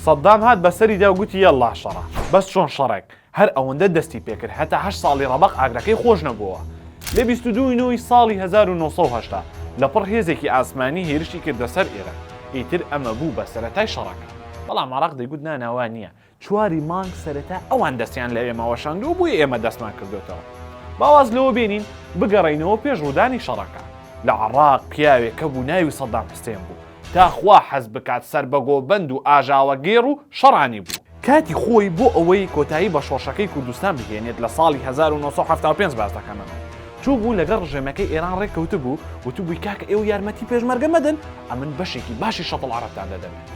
سەدام هات بەسەری دا و گوتی یەڵڵا شەڕە. بەس چۆن شەڕێک هەر ئەوەندە دەستی پێکرد هەتا 8 ساڵی ڕەبەق ئاگرەکەی خۆش نەبووە. لە 22 نۆی ساڵی 1970 لەپڕ هێزێکی ئاسمانی هێرشی کردە سەر ئێرە. ئیتر ئەمە بوو بە سەرەتای شەڕەکە. بەڵام عێراق دەیگوت ناناوا نییە. چواری مانگ سەرەتا ئەوان دەستیان لە ئێمەوە شاندووە بووی ئێمە دەستمان کردوێتەوە. باواز لەوە بێنین بگەڕێینەوە پێش ڕوودانی شەڕەکە. لە عێراق پیاوێک کە بوو ناوی سەدام حوسێن بوو. تاخوا حەز بکات سەر بە گۆبەند و ئاژاوە گێڕ و شەڕانی بوو. کاتی خۆی بۆ ئەوەی کۆتایی بە شۆڕشەکەی کوردستان بگەێنێت لە ساڵی 1975 باز دەکەمەوە. چوو بوو لەگەڵ ڕژێمەکەی ئێران ڕێککەوت بوو وتو بووی کاکە ئێوە یارمەتی پێشمەرگە مەدەن ئەمن بەشێکی باشی شەتڵ عەرەبتان دەدەمێت.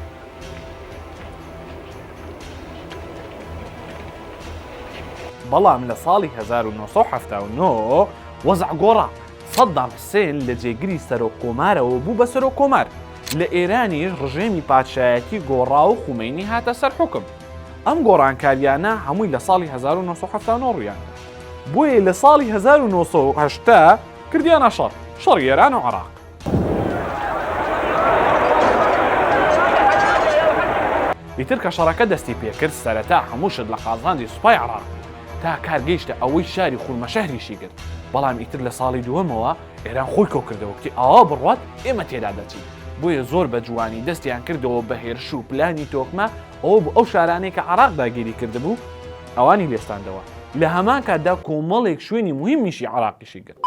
بەڵام لە ساڵی 1970 وەزع گۆڕا. سەدام حوسێن لە جێگری سەرۆکۆمارەوە بوو بە سەرۆکۆمار. لە ئێرانیش ڕژێمی پادشایەتی گۆڕا و خومینی هاتە سەر حوکم. ئەم گۆڕانکاریانە هەمووی لە ساڵی 1970 ڕوویان. بۆیە لە ساڵی 1970 کردیانە شەڕ ئێران و عێراق. ئیتر کە شەڕەکە دەستی پێکرد سەرەتا هەموو شت لە قازاندی سوپای عێراق تا کارگەیشتە ئەوەی شاری خوڵمەشەهریشی کرد. بەڵام ئیتر لە ساڵی دووەمەوە ئێران خۆی کۆ کردەوە کتی ئاوا بڕوات ئێمە تێدا دەچین. بۆیە زۆر بە جوانی دەستیان کردەوە بە هێرش و پلانی تۆکمە ئەوە بۆ ئەو شارانەی کە عێراق داگیری کردبوو ئەوانی لێستاندەوە. لە هەمان کاتدا کۆمەڵێک شوێنی مهمیشی عێراقیشی کرد.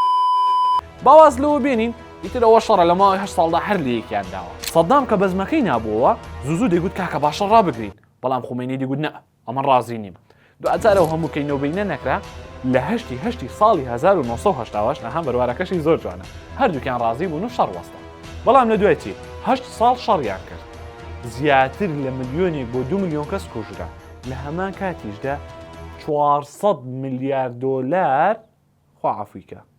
باواز لەوە بێنین ئیتر ئەوە شەڕە لە ماوەی 8 ساڵدا هەر لە یەکیان داوە. سەدام کە بەزمەکەی نابووەوە زوو دەیگوت کاکە باشە ڕابگرین. بەڵام خومینی دەیگوت نە ئەمە ڕازی نیم. دوجارەوە هەموو کەینەوبینە نەکرا لە هەشتی ساڵی 1970 لە هەم بەروارەکەشی زۆر جوانە. هەردووکیان ڕازی بوون و شەڕ وەستە. بەڵام لە دوای چی 8 ساڵ شەڕیان کرد. زیاتر لە ملیۆنێک بۆ 2 ملیۆن کەس کوژرا. لە هەمان کاتیشدا 400 ملیارد دۆلار خوا عەفویکە